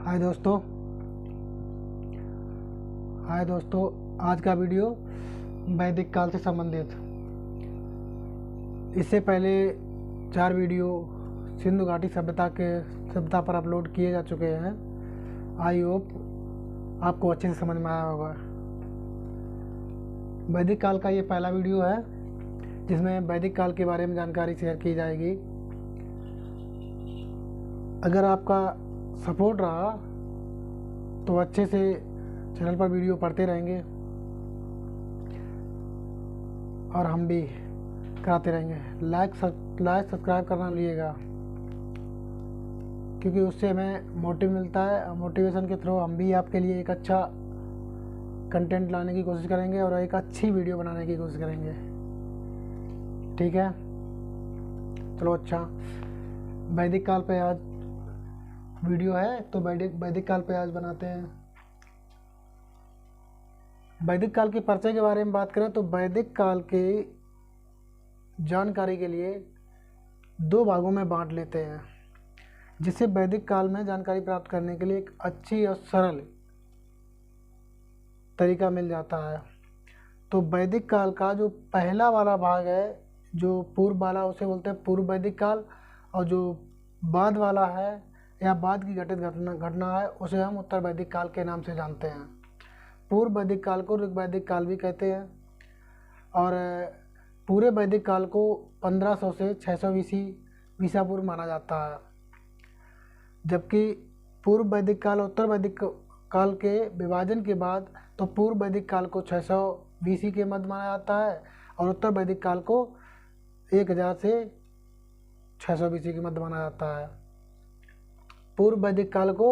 हाय दोस्तों, आज का वीडियो वैदिक काल से संबंधित। इससे पहले 4 वीडियो सिंधु घाटी सभ्यता पर अपलोड किए जा चुके हैं। आई होप आपको अच्छे से समझ में आया होगा। वैदिक काल का ये पहला वीडियो है जिसमें वैदिक काल के बारे में जानकारी शेयर की जाएगी। अगर आपका सपोर्ट रहा तो अच्छे से चैनल पर वीडियो पढ़ते रहेंगे और हम भी कराते रहेंगे। लाइक सब्सक्राइब करना भूलिएगा, क्योंकि उससे हमें मोटिव मिलता है। मोटिवेशन के थ्रू हम भी आपके लिए एक अच्छा कंटेंट लाने की कोशिश करेंगे और एक अच्छी वीडियो बनाने की कोशिश करेंगे। ठीक है, चलो अच्छा। वैदिक काल पे आज वीडियो है तो वैदिक काल पे आज बनाते हैं। वैदिक काल के परिचय के बारे में बात करें तो वैदिक काल के जानकारी के लिए 2 भागों में बांट लेते हैं, जिससे वैदिक काल में जानकारी प्राप्त करने के लिए एक अच्छी और सरल तरीका मिल जाता है। तो वैदिक काल का जो पहला वाला भाग है, जो पूर्व वाला, उसे बोलते हैं पूर्व वैदिक काल, और जो बाद वाला है या बाद की घटित घटना है उसे हम उत्तर वैदिक काल के नाम से जानते हैं। पूर्व वैदिक काल को ऋग वैदिक काल भी कहते हैं और पूरे वैदिक काल को 1500 से 600 ईसा पूर्व माना जाता है, जबकि पूर्व वैदिक काल उत्तर वैदिक काल के विभाजन के बाद तो पूर्व वैदिक काल को 600 BC के मध्य माना जाता है और उत्तर वैदिक काल को 1000 से 600 BC के मध्य माना जाता है। पूर्व वैदिक काल को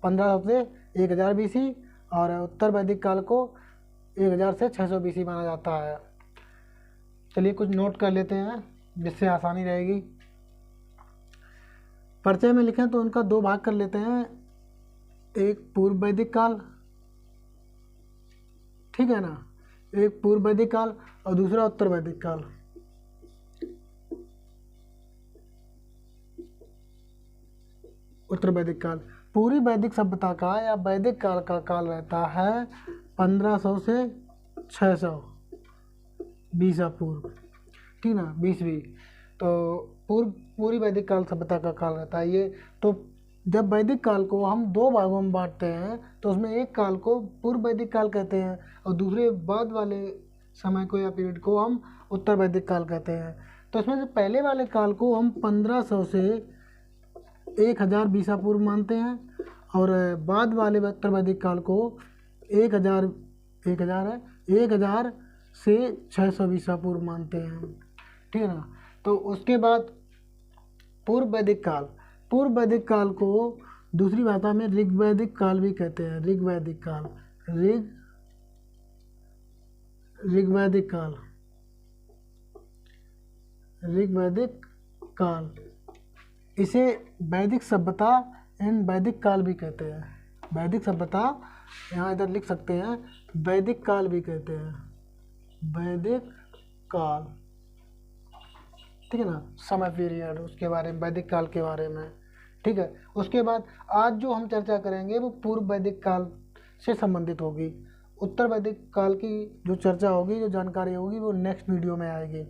1500 से 1000 BC और उत्तर वैदिक काल को 1000 से 600 BC माना जाता है। चलिए कुछ नोट कर लेते हैं जिससे आसानी रहेगी। परिचय में लिखें तो उनका 2 भाग कर लेते हैं, एक पूर्व वैदिक काल, ठीक है ना, एक पूर्व वैदिक काल और दूसरा उत्तर वैदिक काल। उत्तर वैदिक काल पूरी वैदिक सभ्यता का या वैदिक काल का काल रहता है 1500 से 600 ईसा पूर्व, ठीक ना, 20वीं। तो पूरी वैदिक काल सभ्यता का काल रहता है ये। तो जब वैदिक काल को हम 2 भागों में बांटते हैं तो उसमें एक काल को पूर्व वैदिक काल कहते हैं और दूसरे बाद वाले समय को या पीरियड को हम उत्तर वैदिक काल कहते हैं। तो इसमें से पहले वाले काल को हम 1500 से 1000 ईसा पूर्व मानते हैं और बाद वाले उत्तर वैदिक काल को 1000 से 600 ईसा पूर्व मानते हैं, ठीक है ना। तो उसके बाद पूर्व वैदिक काल को दूसरी भाषा में ऋग वैदिक काल भी कहते हैं। ऋग वैदिक काल इसे वैदिक सभ्यता एंड वैदिक काल भी कहते हैं। वैदिक सभ्यता यहाँ इधर लिख सकते हैं, वैदिक काल भी कहते हैं, वैदिक काल, ठीक है ना, समय पीरियड उसके बारे में, वैदिक काल के बारे में, ठीक है। उसके बाद आज जो हम चर्चा करेंगे वो पूर्व वैदिक काल से संबंधित होगी। उत्तर वैदिक काल की जो चर्चा होगी, जो जानकारी होगी, वो नेक्स्ट वीडियो में आएगी,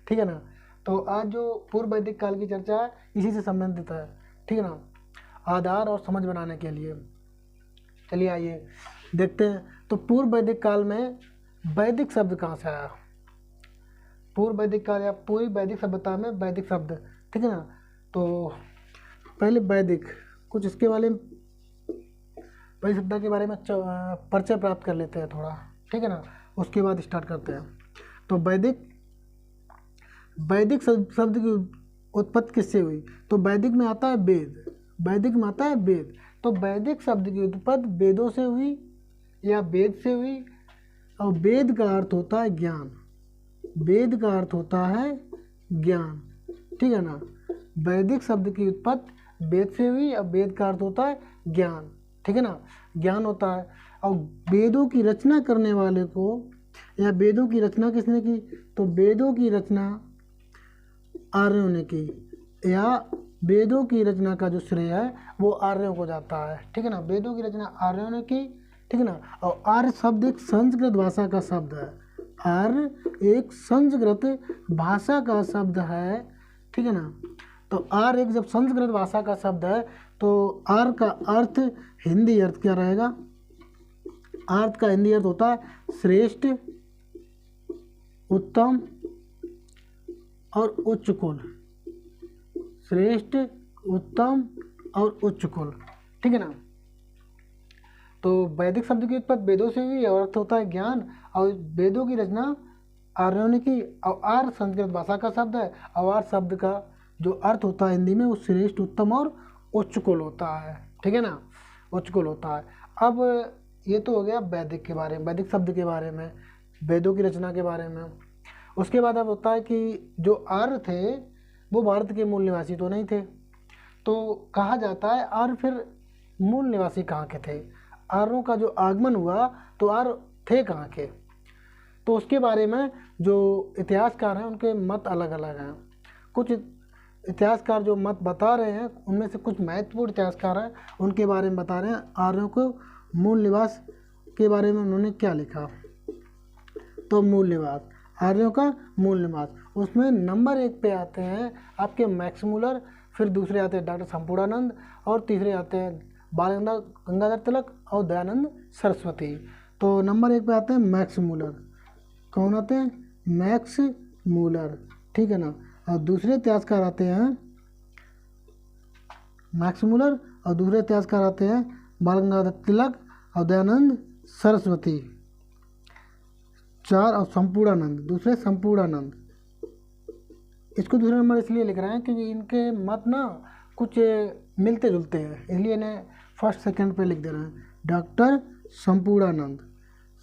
ठीक है ना। तो आज जो पूर्व वैदिक काल की चर्चा है इसी से संबंधित है, ठीक है ना, आधार और समझ बनाने के लिए। चलिए आइए देखते हैं। तो पूर्व वैदिक काल में वैदिक शब्द कहाँ से आया? पूर्व वैदिक काल या पूरी वैदिक सभ्यता में वैदिक शब्द, ठीक है ना। तो पहले वैदिक, कुछ इसके बारे में, वैदिक सभ्यता के बारे में परिचय प्राप्त कर लेते हैं थोड़ा, ठीक है ना, उसके बाद स्टार्ट करते हैं। तो वैदिक शब्द की उत्पत्ति किससे हुई? तो वैदिक में आता है वेद, तो वैदिक शब्द की उत्पत्ति वेदों से हुई या वेद से हुई, और वेद का अर्थ होता है ज्ञान, ठीक है ना। वैदिक शब्द की उत्पत्ति वेद से हुई और वेद का अर्थ होता है ज्ञान, ठीक है ना, ज्ञान होता है। और वेदों की रचना करने वाले को, या वेदों की रचना किसने की? तो वेदों की रचना आर्यों ने की, या वेदों की रचना का जो श्रेय है वो आर्यों को जाता है, ठीक है ना। वेदों की रचना आर्यों ने की, ठीक है ना। और आर्य शब्द एक संस्कृत भाषा का शब्द है, आर्य एक संस्कृत भाषा का शब्द है, ठीक है ना। तो आर्य एक जब संस्कृत भाषा का शब्द है तो आर्य का अर्थ हिंदी अर्थ क्या रहेगा? अर्थ का हिंदी अर्थ होता है श्रेष्ठ, उत्तम और उच्च कुल। श्रेष्ठ, उत्तम और उच्च कुल, ठीक है ना। तो वैदिक शब्द की उत्पत्ति वेदों से हुई और अर्थ होता है ज्ञान, और वेदों की रचना आर्यों ने की। और आर्य संस्कृत भाषा का शब्द है, और आर्य शब्द का जो अर्थ होता है हिंदी में वो श्रेष्ठ, उत्तम और उच्च कुल होता है, ठीक है ना, उच्च कुल होता है। अब ये तो हो गया वैदिक के बारे में, वैदिक शब्द के बारे में, वेदों की रचना के बारे में। उसके बाद अब होता है कि जो आर्य थे वो भारत के मूल निवासी तो नहीं थे, तो कहा जाता है आर्य फिर मूल निवासी कहाँ के थे? आर्यों का जो आगमन हुआ तो आर्य थे कहाँ के? तो उसके बारे में जो इतिहासकार हैं उनके मत अलग अलग हैं। कुछ इतिहासकार जो मत बता रहे हैं उनमें से कुछ महत्वपूर्ण इतिहासकार हैं, उनके बारे में बता रहे हैं आर्यों को मूल निवास के बारे में उन्होंने क्या लिखा। तो मूल निवास, आर्यों का मूल निवास, उसमें नंबर 1 पे आते हैं आपके मैक्स मूलर, फिर दूसरे आते हैं डॉक्टर संपूर्णानंद, और तीसरे आते हैं बाल गंगाधर तिलक और दयानंद सरस्वती। तो नंबर 1 पे आते हैं मैक्स मूलर। कौन आते हैं? मैक्स मूलर, ठीक है ना। और दूसरे इतिहासकार आते हैं मैक्स मूलर, और दूसरे इतिहासकार आते हैं बाल गंगाधर तिलक और दयानंद सरस्वती। 4 और संपूर्णानंद, दूसरे संपूर्णानंद। इसको दूसरे नंबर इसलिए लिख रहे हैं क्योंकि इनके मत ना कुछ मिलते जुलते हैं, इसलिए इन्हें फर्स्ट सेकंड पे लिख दे रहे हैं। डॉक्टर संपूर्णानंद,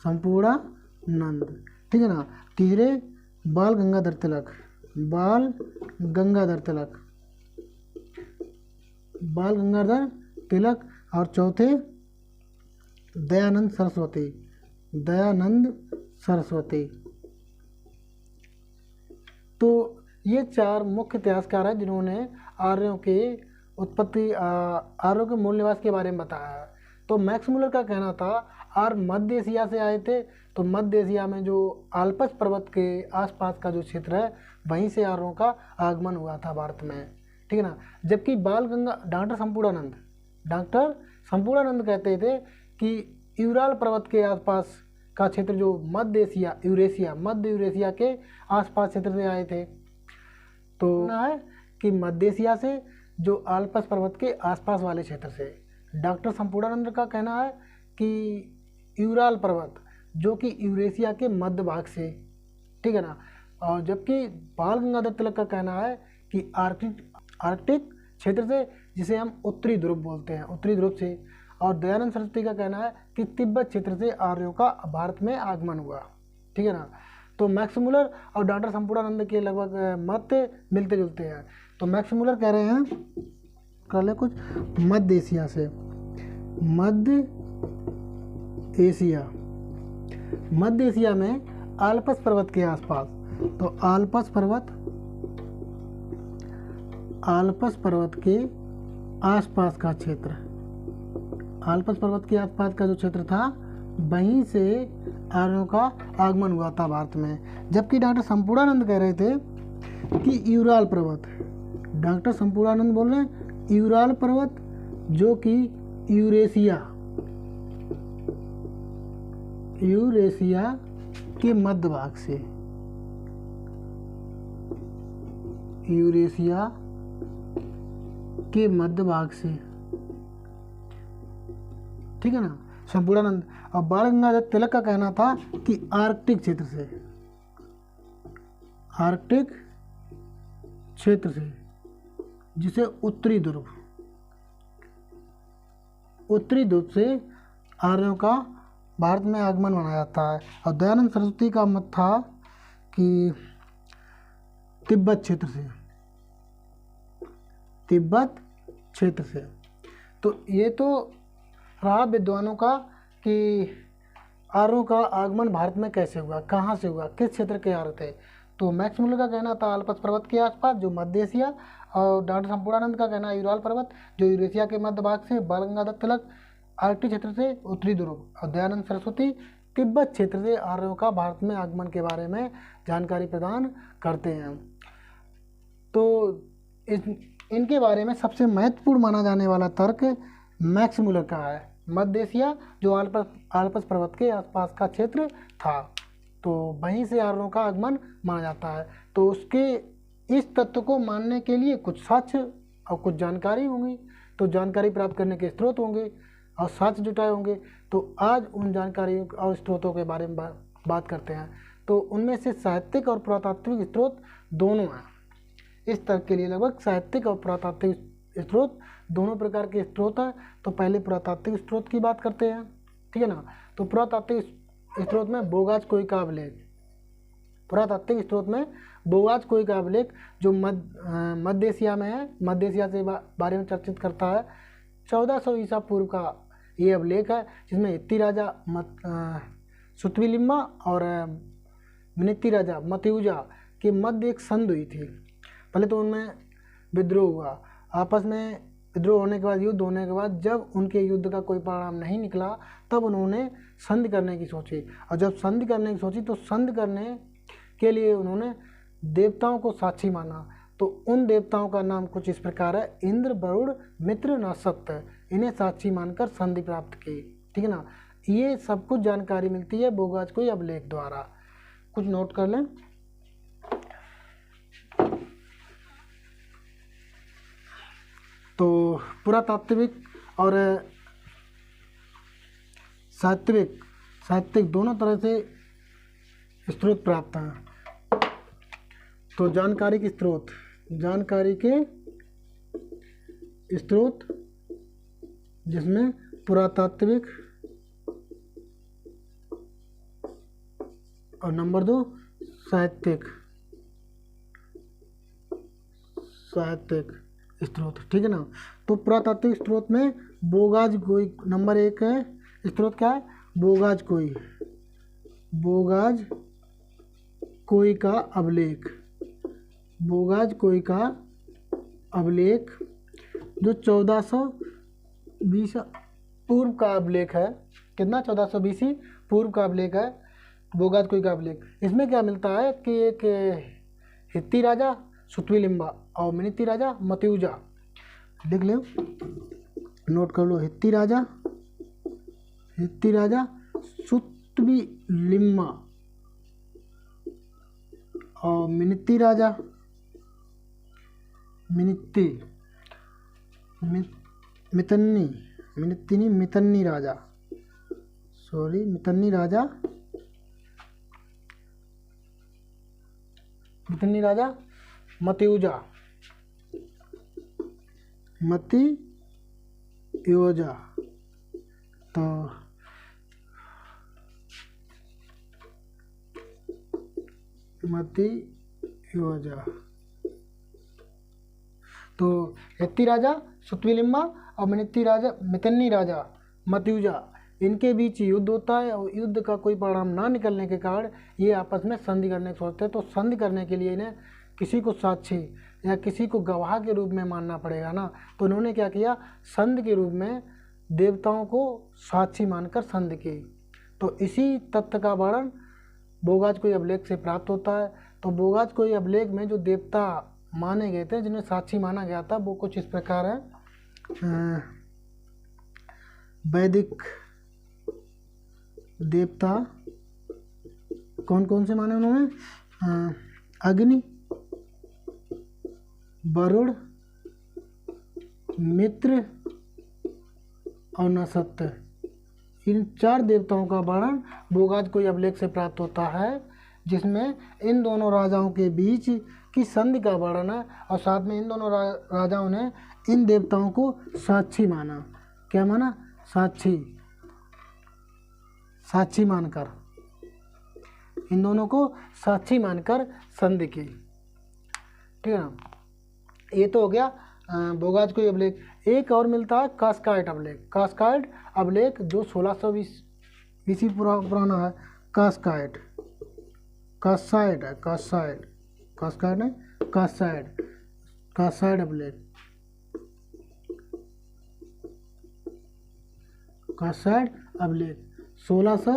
संपूर्णानंद, ठीक है ना। तीसरे बाल गंगाधर तिलक, बाल गंगाधर तिलक, बाल गंगाधर तिलक, और चौथे दयानंद सरस्वती, दयानंद सरस्वती। तो ये 4 मुख्य इतिहासकार हैं जिन्होंने आर्यों के उत्पत्ति, आर्यों के मूल निवास के बारे में बताया है। तो मैक्स मूलर का कहना था आर्य मध्य एशिया से आए थे, तो मध्य एशिया में जो आल्पस पर्वत के आसपास का जो क्षेत्र है वहीं से आर्यों का आगमन हुआ था भारत में, ठीक है ना। जबकि डॉक्टर संपूर्णानंद कहते थे कि यूराल पर्वत के आसपास का क्षेत्र जो मध्य यूरेशिया के आसपास क्षेत्र से आए थे। तो है कि मध्य एशिया से जो आल्पस पर्वत के आसपास वाले क्षेत्र से। डॉक्टर संपूर्णानंद का कहना है कि यूराल पर्वत जो कि यूरेशिया के मध्य भाग से, ठीक है ना। और जबकि बाल गंगाधर तिलक का कहना है कि आर्कटिक क्षेत्र से, जिसे हम उत्तरी ध्रुव बोलते हैं, उत्तरी ध्रुव से। और दयानंद सरस्वती का कहना है कि तिब्बत क्षेत्र से आर्यों का भारत में आगमन हुआ, ठीक है ना। तो मैक्स मूलर और डॉक्टर संपूर्णानंद के लगभग मत मिलते जुलते हैं। तो मैक्स मूलर कह रहे हैं कर ले कुछ मध्य एशिया से, मध्य एशिया में आल्पस पर्वत के आसपास। तो आल्पस पर्वत के आसपास का क्षेत्र, आल्पस पर्वत के आसपास का जो क्षेत्र था वहीं से आर्यों का आगमन हुआ था भारत में। जबकि डॉक्टर संपूर्णानंद कह रहे थे कि यूराल पर्वत, डॉक्टर संपूर्णानंद बोल रहे हैं यूराल पर्वत जो कि यूरेशिया के मध्य भाग से, यूरेशिया के मध्य भाग से, ठीक है ना, संपूर्णानंद। और बाल गंगाधर तिलक का कहना था कि आर्कटिक क्षेत्र से, जिसे उत्तरी ध्रुव से आर्यों का भारत में आगमन माना जाता है। और दयानंद सरस्वती का मत था कि तिब्बत क्षेत्र से। तो ये तो रहा विद्वानों का कि आर्यों का आगमन भारत में कैसे हुआ, कहाँ से हुआ, किस क्षेत्र के आर्य थे। तो मैक्स मूलर का कहना था आल्पस पर्वत के आसपास जो मध्य एशिया, और डॉक्टर संपूर्णानंद का कहना है यूराल पर्वत जो यूरेशिया के मध्य भाग से बालगंगाधर तिलक आर्कटिक क्षेत्र से उत्तरी ध्रुव, और दयानंद सरस्वती तिब्बत क्षेत्र से आर्यों का भारत में आगमन के बारे में जानकारी प्रदान करते हैं। तो इनके बारे में सबसे महत्वपूर्ण माना जाने वाला तर्क मैक्स मूलर का है। मध्य एशिया जो आल्पस पर्वत के आसपास का क्षेत्र था, तो वहीं से आर्यों का आगमन माना जाता है। तो उसके इस तत्व को मानने के लिए कुछ साक्ष्य और कुछ जानकारी होंगी, तो जानकारी प्राप्त करने के स्रोत होंगे और साक्ष्य जुटाए होंगे। तो आज उन जानकारियों और स्रोतों के बारे में बात करते हैं। तो उनमें से साहित्यिक और पुरातात्विक स्रोत दोनों हैं। इस तर्क के लिए लगभग साहित्यिक और पुरातात्विक स्रोत दोनों प्रकार के स्रोत हैं। तो पहले पुरातात्विक स्रोत की बात करते हैं, ठीक है ना। तो पुरातात्विक स्रोत में बोगाज कोई का अभिलेख, पुरातात्विक स्रोत में बोगाज कोई का अभिलेख जो मध्य एशिया में है, मध्य एशिया से बारे में चर्चित करता है। 1400 ईसा पूर्व का ये अभिलेख है, जिसमें हित्ती राजा सुतविलिम्मा और मिनित्ती राजा मतियुजा के मध्य एक संधि हुई थी। पहले तो उनमें विद्रोह हुआ, आपस में विद्रोह होने के बाद, युद्ध होने के बाद जब उनके युद्ध का कोई परिणाम नहीं निकला, तब उन्होंने संधि करने की सोची। और जब संधि करने की सोची तो संधि करने के लिए उन्होंने देवताओं को साक्षी माना। तो उन देवताओं का नाम कुछ इस प्रकार है, इंद्र, वरुण, मित्र, नसत्य। इन्हें साक्षी मानकर संधि प्राप्त की, ठीक है ना। ये सब कुछ जानकारी मिलती है बोगाज कोई अभिलेख द्वारा। कुछ नोट कर लें। तो पुरातात्विक और साहित्यिक दोनों तरह से स्रोत प्राप्त हैं। तो जानकारी के स्रोत जिसमें पुरातात्विक और नंबर 2 साहित्यिक स्रोत, ठीक है ना। तो पुरातात्विक स्रोत में बोगाज कोई नंबर 1 है। स्रोत क्या है? बोगाज कोई का अभिलेख, बोगाज कोई का अभिलेख जो 1420 पूर्व का अभिलेख है। कितना? 1420 पूर्व का अभिलेख है बोगाज कोई का अभिलेख। इसमें क्या मिलता है कि एक हित्ती राजा सुतविलिम्बा और मिनित्ती राजा मतियुजा, देख लो, नोट कर लो। हित्ती राजा सुतविलिम्मा और मिनित्ती राजा मतियुजा। तो मतियुजा तो हित्ती राजा सुतविलिम्मा और मितन्नी राजा मतियुजा, इनके बीच युद्ध होता है और युद्ध का कोई परिणाम ना निकलने के कारण ये आपस में संधि करने की सोचते हैं। तो संधि करने के लिए इन्हें किसी को साक्षी या किसी को गवाह के रूप में मानना पड़ेगा ना। तो उन्होंने क्या किया, संधि के रूप में देवताओं को साक्षी मानकर संधि की। तो इसी तथ्य का वर्णन बोगाज कोई अभिलेख से प्राप्त होता है। तो बोगाज कोई अभिलेख में जो देवता माने गए थे, जिन्हें साक्षी माना गया था, वो कुछ इस प्रकार है। वैदिक देवता कौन कौन से माने उन्होंने? अग्नि, वरुण, मित्र और नसत्य, इन 4 देवताओं का वर्णन बोगाज कोई अभिलेख से प्राप्त होता है, जिसमें इन दोनों राजाओं के बीच की संधि का वर्णन है। और साथ में इन दोनों राजाओं ने इन देवताओं को साक्षी माना। क्या माना? साक्षी मानकर, इन दोनों को साक्षी मानकर संधि की, ठीक है ना। ये तो हो गया बोगाज कोई अभिलेख। एक और मिलता है कास्काइट अभिलेख जो 1620 ईस्वी पुराना है। कासाइड अभिलेख, कासाइड अभिलेख 1600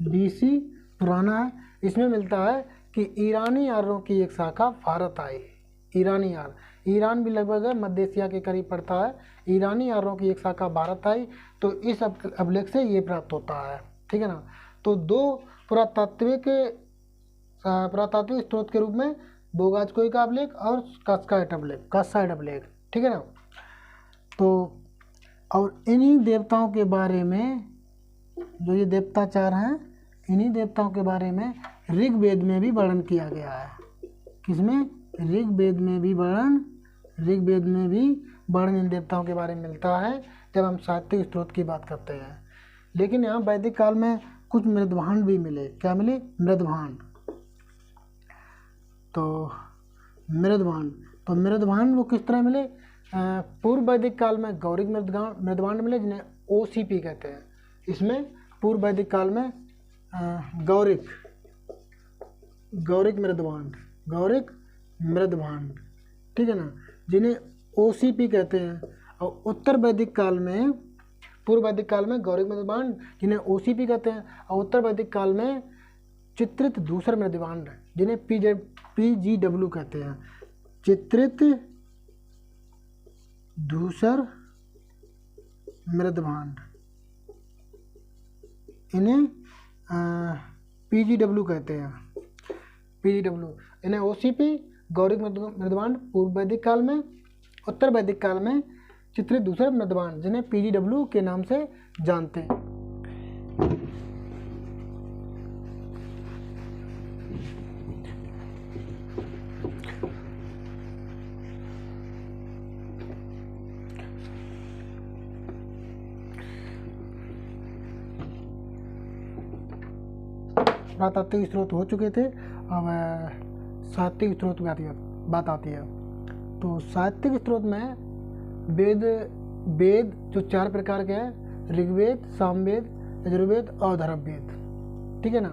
BC पुराना है। इसमें मिलता है कि ईरानी आर्यों की एक शाखा भारत आई। ईरानी आर्य, ईरान भी लगभग मध्य एशिया के करीब पड़ता है। ईरानी आर्यों की एक शाखा भारत आई, तो इस अभिलेख से ये प्राप्त होता है। ठीक है ना। तो दो पुरातात्विक स्रोत के रूप में बोगाजकोई का अभिलेख और कासाइड अभिलेख। ठीक है ना। तो और इन्हीं देवताओं के बारे में, जो ये देवता 4 हैं, इन्हीं देवताओं के बारे में ऋग्वेद में भी वर्णन किया गया है। किसमें? ऋग्वेद में भी वर्णन इन देवताओं के बारे में मिलता है जब हम साहित्यिक स्रोत की बात करते हैं। लेकिन यहाँ वैदिक काल में कुछ मृदभांड भी मिले। क्या मिले? मृदभांड। तो मृदभांड वो किस तरह मिले? पूर्व वैदिक काल में गौरिक मृदभांड मिले, जिन्हें OCP कहते हैं। इसमें पूर्व वैदिक काल में गौरिक मृदभांड, ठीक है ना, जिन्हें OCP कहते हैं। और उत्तर वैदिक काल में, पूर्व वैदिक काल में गौरिक मृदभांड जिन्हें OCP कहते हैं, और उत्तर वैदिक काल में चित्रित धूसर मृदभांड जिन्हें PGW कहते हैं। चित्रित धूसर मृदभांड, इन्हें PGW कहते हैं। इन्हें OCP गौरिक मृदभांड पूर्व वैदिक काल में, उत्तर वैदिक काल में चित्रित धूसर मृदभांड जिन्हें PGW के नाम से जानते हैं। पुरातात्विक स्रोत हो चुके थे। अब साहित्यिक स्रोत की बात आती है। तो साहित्यिक स्रोत में वेद जो 4 प्रकार के हैं, ऋग्वेद, सामवेद, यजुर्वेद और अथर्ववेद। ठीक है ना।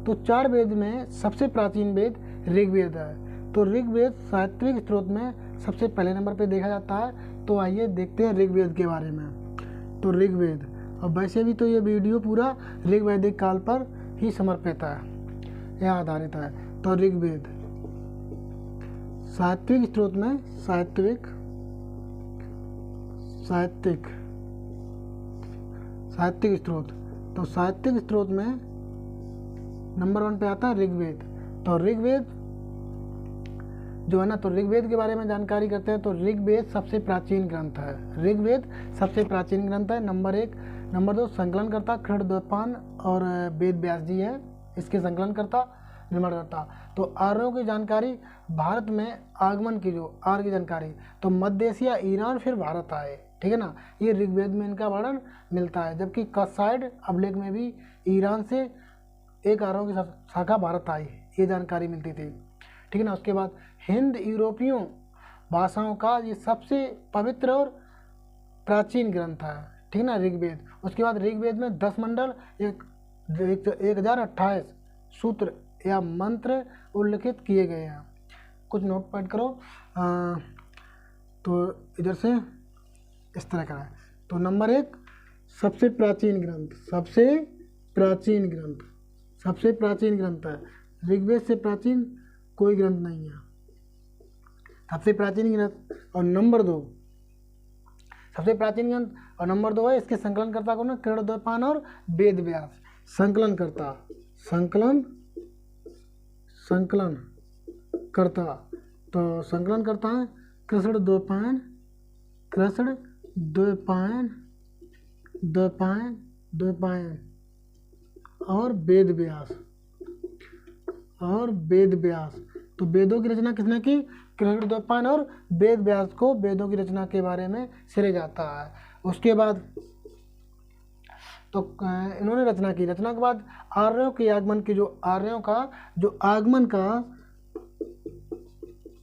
तो 4 वेद में सबसे प्राचीन वेद ऋग्वेद है। तो ऋग्वेद साहित्यिक स्रोत में सबसे पहले नंबर पे देखा जाता है। तो आइए देखते हैं ऋग्वेद के बारे में। तो ऋग्वेद, और वैसे भी तो ये वीडियो पूरा ऋग्वैदिक काल पर ही समर्पित है या आधारित है। तो ऋग्वेद साहित्यिक स्रोत में साहित्यिक स्रोत, तो साहित्यिक स्रोत में नंबर 1 पे आता है ऋग्वेद। तो ऋग्वेद जो है ना, तो ऋग्वेद के बारे में जानकारी करते हैं। तो ऋग्वेद सबसे प्राचीन ग्रंथ है। ऋग्वेद सबसे प्राचीन ग्रंथ है, नंबर 1। नंबर 2 संकलनकर्ता कृष्णद्वैपायन और वेद व्यास जी है इसके संकलनकर्ता, निर्माणकर्ता। तो आर्यों की जानकारी, भारत में आगमन की जो आर्य की जानकारी, तो मध्य एशिया, ईरान, फिर भारत आए। ठीक है ना। ये ऋग्वेद में इनका वर्णन मिलता है। जबकि कासाइड अभिलेख में भी ईरान से एक आर्यों की शाखा भारत आई, ये जानकारी मिलती थी। ठीक है ना। उसके बाद हिंद यूरोपियों भाषाओं का ये सबसे पवित्र और प्राचीन ग्रंथ है। ठीक है ना, ऋग्वेद। उसके बाद ऋग्वेद में 10 मंडल, 1028 सूत्र या मंत्र उल्लिखित किए गए हैं। कुछ नोट पैड करो। तो इधर से इस तरह का है। तो नंबर 1 सबसे प्राचीन ग्रंथ है। ऋग्वेद से प्राचीन कोई ग्रंथ नहीं है, सबसे प्राचीन ग्रंथ। और नंबर 2 सबसे प्राचीन ग्रंथ, और नंबर 2 है इसके संकलनकर्ता कौन है? कृष्णद्वैपायन और वेद व्यास। संकलनकर्ता तो संकलनकर्ता है कृष्णद्वैपायन और वेद व्यास। तो वेदों की रचना किसने की? कृष्णद्वैपायन और वेद व्यास को वेदों की रचना के बारे में श्रेय जाता है। उसके बाद तो इन्होंने रचना के बाद आर्यों के आगमन की जो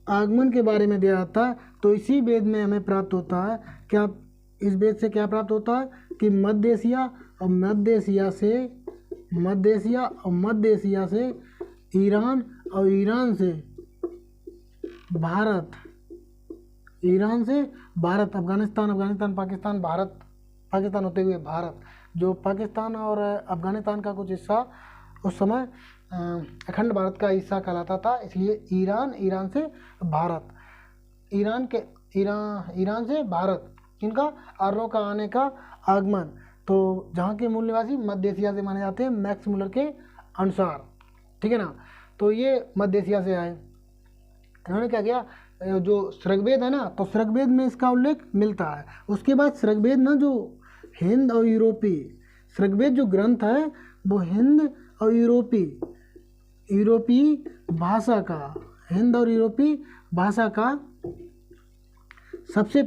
आगमन के बारे में दिया जाता है। तो इसी वेद में हमें प्राप्त होता है, क्या इस वेद से क्या प्राप्त होता है कि मध्य एशिया से ईरान, और ईरान से भारत, ईरान से भारत, अफगानिस्तान, अफगानिस्तान पाकिस्तान, भारत पाकिस्तान होते हुए भारत। जो पाकिस्तान और अफगानिस्तान का कुछ हिस्सा उस समय अखंड भारत का हिस्सा कहलाता था, इसलिए ईरान, ईरान से भारत, ईरान से भारत, इनका आर्यों का आने का आगमन। तो जहाँ के मूल निवासी मध्य एशिया से माने जाते हैं मैक्स मुलर के अनुसार, ठीक है ना। तो ये मध्य एशिया से आए। इन्होंने क्या किया, जो ऋग्वेद है ना, तो ऋग्वेद में इसका उल्लेख मिलता है। उसके बाद ऋग्वेद ना जो हिंद और यूरोपीय, ऋग्वेद जो ग्रंथ है वो हिंद और यूरोपीय भाषा का, हिंद और यूरोपीय भाषा का सबसे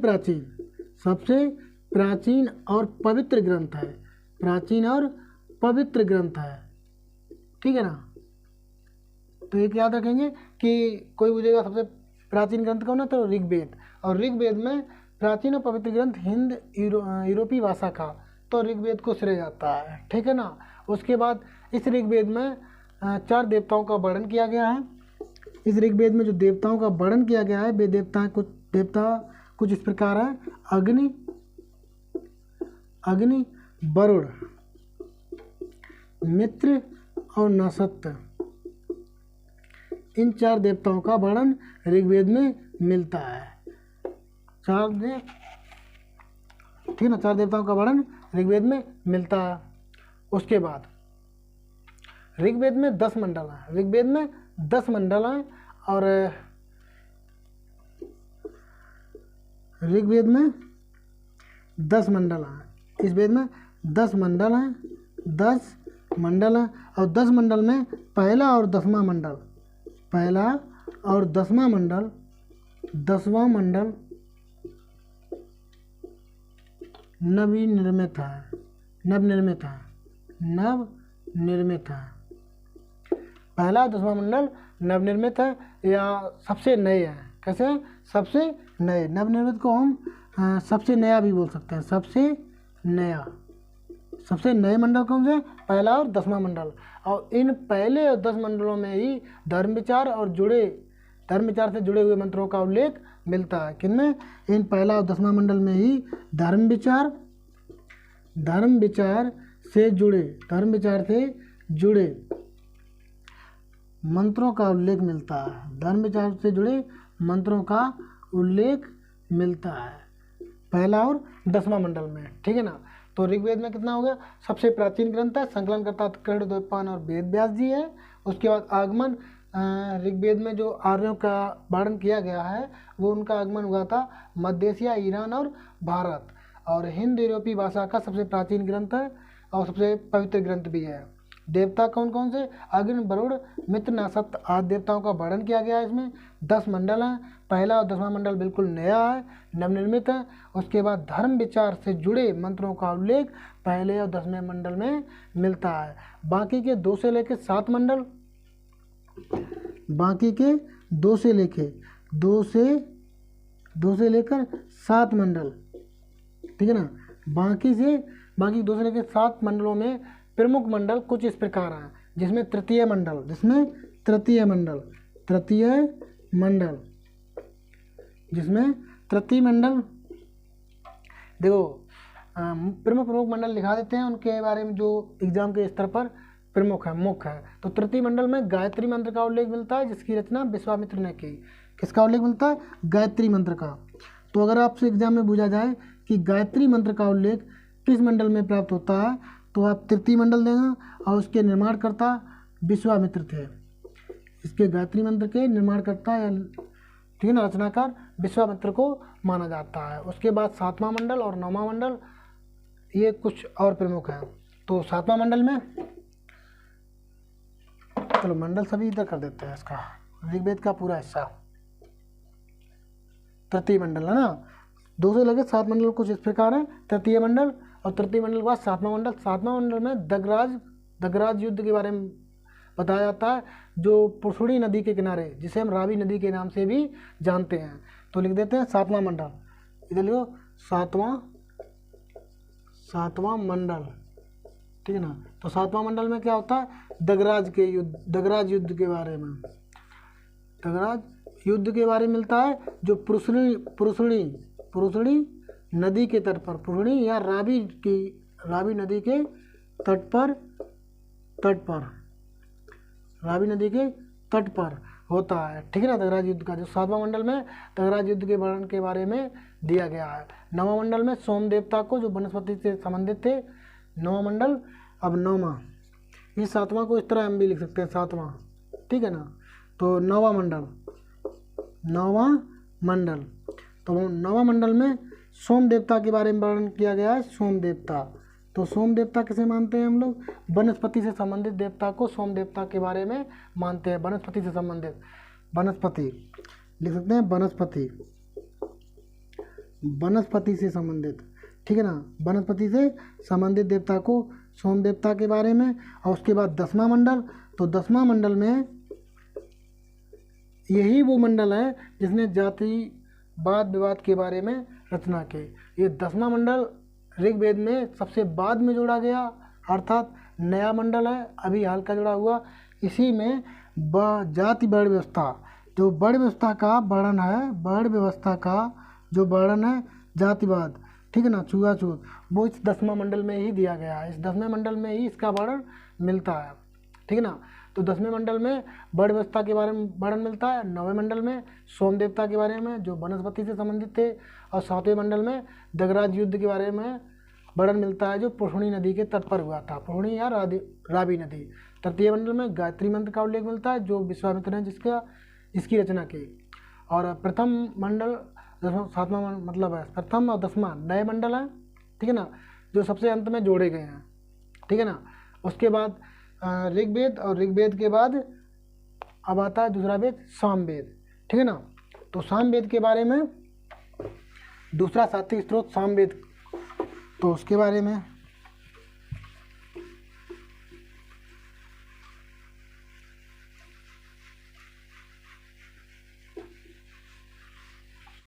प्राचीन और पवित्र ग्रंथ है, प्राचीन और पवित्र ग्रंथ है, ठीक है ना। तो एक याद रखेंगे कि कोई पूछेगा सबसे प्राचीन ग्रंथ कौन है, तो ऋग्वेद, और ऋग्वेद में प्राचीन और पवित्र ग्रंथ हिंद यूरोपीय भाषा का, तो ऋग्वेद को श्रेय जाता है, ठीक है ना। उसके बाद इस ऋग्वेद में 4 देवताओं का वर्णन किया गया है। इस ऋग्वेद में जो देवताओं का वर्णन किया गया है, वे देवता कुछ इस प्रकार है, अग्नि, वरुण, मित्र और नसत्य। इन 4 देवताओं का वर्णन ऋग्वेद में मिलता है। 4 देवताओं का वर्णन ऋग्वेद में मिलता है। उसके बाद ऋग्वेद में 10 मंडल हैं, ऋग्वेद में 10 मंडल हैं, और ऋग्वेद में 10 मंडल हैं। इस वेद में 10 मंडल हैं, 10 मंडल हैं, और 10 मंडल में पहला और 10वां मंडल, 10वां मंडल नवनिर्मित है। पहला और 10वां मंडल नवनिर्मित है या सबसे नए हैं। कैसे? सबसे नए। नवनिर्मित को हम सबसे नया भी बोल सकते हैं, सबसे नए मंडल कौन से? पहला और 10वां मंडल। और इन पहले और 10 मंडलों में ही धर्म विचार से जुड़े हुए मंत्रों का उल्लेख मिलता है। किनमें? इन पहला और 10वां मंडल में ही धर्म विचार से जुड़े मंत्रों का उल्लेख मिलता है। धर्म विचार से जुड़े मंत्रों का उल्लेख मिलता है पहला और 10वां मंडल में, ठीक है ना। तो ऋग्वेद में कितना हो गया? सबसे प्राचीन ग्रंथ है, संकलन करता कर्ण द्वैपायन और वेद व्यास जी है। उसके बाद आगमन, ऋग्वेद में जो आर्यों का वर्णन किया गया है वो उनका आगमन हुआ था मध्य एशिया, ईरान और भारत। और हिंद यूरोपीय भाषा का सबसे प्राचीन ग्रंथ है और सबसे पवित्र ग्रंथ भी है। देवता कौन कौन से? अग्नि, वरुण, मित्र, नसत्य आदि देवताओं का वर्णन किया गया है। इसमें 10 मंडल हैं। पहला और 10वां मंडल बिल्कुल नया है, नवनिर्मित है। उसके बाद धर्म विचार से जुड़े मंत्रों का उल्लेख पहले और 10वें मंडल में मिलता है। बाकी के 2 से लेकर 7 मंडल, बाकी के 2 से लेकर 7 मंडल, ठीक है ना। बाकी 2 से लेकर 7 मंडलों में प्रमुख मंडल कुछ इस प्रकार हैं, जिसमें तृतीय मंडल देखो, प्रमुख मंडल लिखा देते हैं उनके बारे में जो एग्जाम के स्तर पर प्रमुख है, मुख्य है। तो तृतीय मंडल में गायत्री मंत्र का उल्लेख मिलता है, जिसकी रचना विश्वामित्र ने की। किसका उल्लेख मिलता है? गायत्री मंत्र का। तो अगर आपसे एग्जाम में पूछा जाए कि गायत्री मंत्र का उल्लेख किस मंडल में प्राप्त होता है, तो आप तृतीय मंडल देना, और उसके निर्माणकर्ता विश्वामित्र थे। इसके गायत्री मंत्र के निर्माणकर्ता या ठीक है ना, रचनाकार विश्वामित्र को माना जाता है। उसके बाद 7वां मंडल और 9वां मंडल, ये कुछ और प्रमुख हैं। तो 7वां मंडल में, चलो मंडल सभी इधर कर देते हैं, इसका ऋग्वेद का पूरा हिस्सा तृतीय मंडल है ना। 2 से लेकर 7 मंडल कुछ इस प्रकार है। तृतीय मंडल, और तृतीय मंडल के बाद 7वां मंडल। 7वां मंडल में दग्राज युद्ध के बारे में बताया जाता है, जो पुरसुड़ी नदी के किनारे, जिसे हम रावी नदी के नाम से भी जानते हैं। तो लिख देते हैं 7वां मंडल, इधर लिखो 7वां मंडल, ठीक है ना। तो 7वां मंडल में क्या होता है? दग्राज युद्ध के बारे में, दग्राज युद्ध के बारे में मिलता है जो पुरुषणी नदी के तट पर, पुरुषणी या रावी नदी के तट पर रावी नदी के तट पर होता है, ठीक है ना। तगराज युद्ध का जो 7वां मंडल में तगराज युद्ध के वर्णन के बारे में दिया गया है। 9वां मंडल में सोम देवता को जो वनस्पति से संबंधित थे, 9वां मंडल। अब 9वां, इस 7वां को इस तरह हम भी लिख सकते हैं 7वां, ठीक है ना। तो 9वां मंडल, तो 9वां मंडल में सोम देवता के बारे में वर्णन किया गया है। सोम देवता, तो सोम देवता किसे मानते हैं हम लोग? वनस्पति से संबंधित देवता को सोम देवता के बारे में मानते हैं। वनस्पति से संबंधित, वनस्पति लिख सकते हैं, वनस्पति से संबंधित, ठीक है ना। वनस्पति से संबंधित देवता को सोम देवता के बारे में। और उसके बाद 10वां मंडल, तो 10वां मंडल में यही वो मंडल है जिसने जातिवाद विवाद के बारे में रचना की। ये 10वां मंडल ऋग्वेद में सबसे बाद में जोड़ा गया, अर्थात नया मंडल है, अभी हाल का जुड़ा हुआ। इसी में जाति वर्ण व्यवस्था, जो वर्ण व्यवस्था का वर्णन है, वर्ण व्यवस्था का जो वर्णन है, जातिवाद, ठीक है ना, छुआछूत, वो इस 10वां मंडल में ही दिया गया है। इस 10वें मंडल में ही इसका वर्णन मिलता है, ठीक है ना। तो 10वें मंडल में वर्ण व्यवस्था के बारे में वर्णन मिलता है। 9वें मंडल में सोम देवता के बारे में जो वनस्पति से संबंधित थे। और 7वें मंडल में दगराज युद्ध के बारे में वर्णन मिलता है जो पुरुषणी नदी के तट पर हुआ था, पुरुषणी या रावी नदी। तृतीय मंडल में गायत्री मंत्र का उल्लेख मिलता है जो विश्वामित्र ने इसकी रचना की। और प्रथम मंडल 7वां मतलब है, प्रथम और 10वां नए मंडल हैं, ठीक है ना, जो सबसे अंत में जोड़े गए हैं, ठीक है ना। उसके बाद ऋग्वेद, और ऋग्वेद के बाद अब आता है दूसरा वेद सामवेद, ठीक है ना। तो सामवेद के बारे में दूसरा सात्विक स्रोत सामवेद, तो उसके बारे में